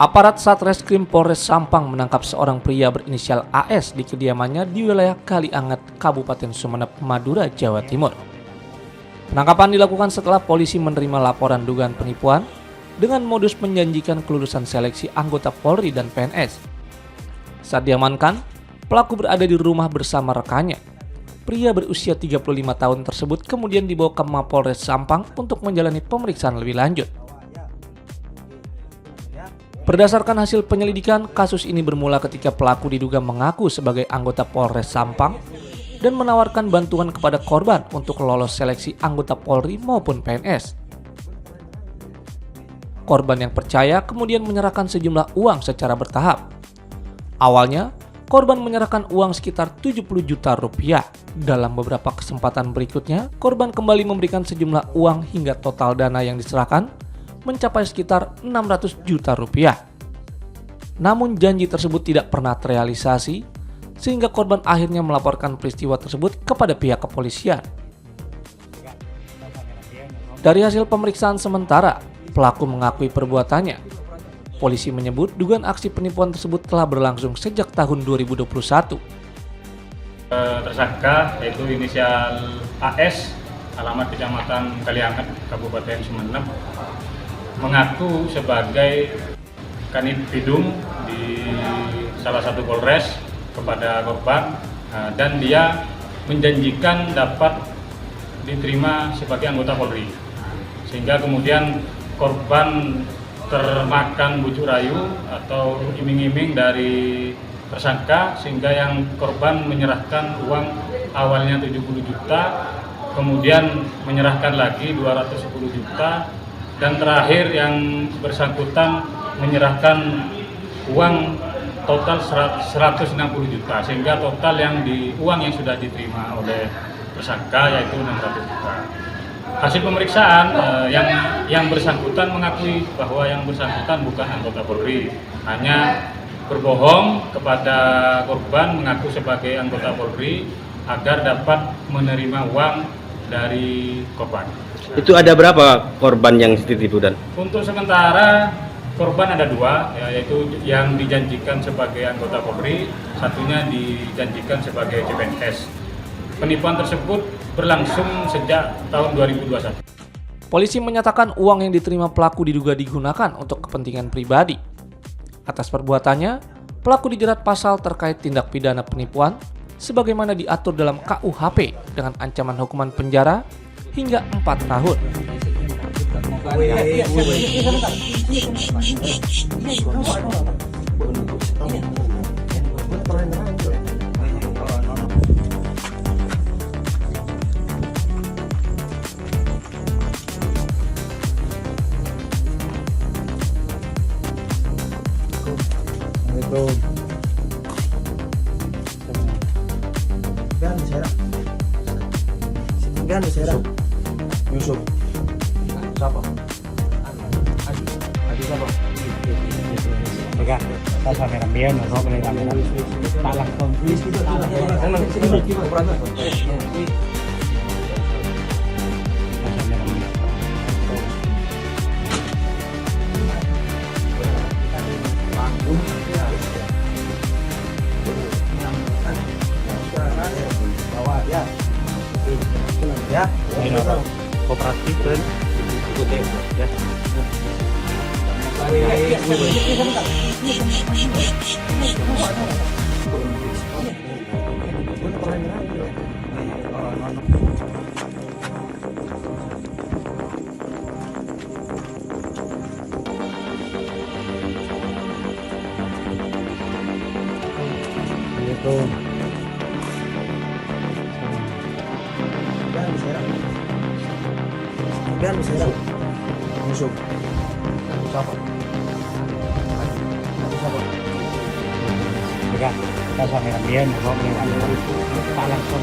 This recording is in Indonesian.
Aparat Satreskrim Polres Sampang menangkap seorang pria berinisial AS di kediamannya di wilayah Kalianget, Kabupaten Sumeneb, Madura, Jawa Timur. Penangkapan dilakukan setelah polisi menerima laporan dugaan penipuan dengan modus menjanjikan kelulusan seleksi anggota Polri dan PNS. Saat diamankan, pelaku berada di rumah bersama rekannya. Pria berusia 35 tahun tersebut kemudian dibawa ke Mapolres Sampang untuk menjalani pemeriksaan lebih lanjut. Berdasarkan hasil penyelidikan, kasus ini bermula ketika pelaku diduga mengaku sebagai anggota Polres Sampang dan menawarkan bantuan kepada korban untuk lolos seleksi anggota Polri maupun PNS. Korban yang percaya kemudian menyerahkan sejumlah uang secara bertahap. Awalnya, korban menyerahkan uang sekitar 70 juta rupiah. Dalam beberapa kesempatan berikutnya, korban kembali memberikan sejumlah uang hingga total dana yang diserahkan mencapai sekitar 600 juta rupiah. Namun janji tersebut tidak pernah terrealisasi, sehingga korban akhirnya melaporkan peristiwa tersebut kepada pihak kepolisian. Dari hasil pemeriksaan sementara, pelaku mengakui perbuatannya. Polisi menyebut dugaan aksi penipuan tersebut telah berlangsung sejak tahun 2021. Tersangka yaitu inisial AS, alamat Kecamatan Kalianget, Kabupaten Sumeneb, mengaku sebagai kanit bidung di salah satu polres kepada korban, dan dia menjanjikan dapat diterima sebagai anggota Polri, sehingga kemudian korban termakan bujuk rayu atau iming-iming dari tersangka, sehingga yang korban menyerahkan uang awalnya 70 juta, kemudian menyerahkan lagi 210 juta, dan terakhir yang bersangkutan menyerahkan uang total 160 juta, sehingga total uang yang sudah diterima oleh tersangka yaitu 600 juta. Hasil pemeriksaan yang bersangkutan mengakui bahwa yang bersangkutan bukan anggota Polri, hanya berbohong kepada korban mengaku sebagai anggota Polri agar dapat menerima uang dari korban. Itu ada berapa korban yang ditipu, Dan? Untuk sementara korban ada dua, yaitu yang dijanjikan sebagai anggota Polri, satunya dijanjikan sebagai CPNS. Penipuan tersebut berlangsung sejak tahun 2021. Polisi menyatakan uang yang diterima pelaku diduga digunakan untuk kepentingan pribadi. Atas perbuatannya, pelaku dijerat pasal terkait tindak pidana penipuan sebagaimana diatur dalam KUHP dengan ancaman hukuman penjara hingga 4 tahun. Yusuf. Siapa? Adi siapa? Enggak, kita sampai rambian, nggak boleh rambian. Tak langsung. Ya. Kooperatif kan? Ikutin ya. Yusuf. Siapa? Adi siapa? Enggak, kita sampai rambian, nggak boleh rambian. Tak langsung.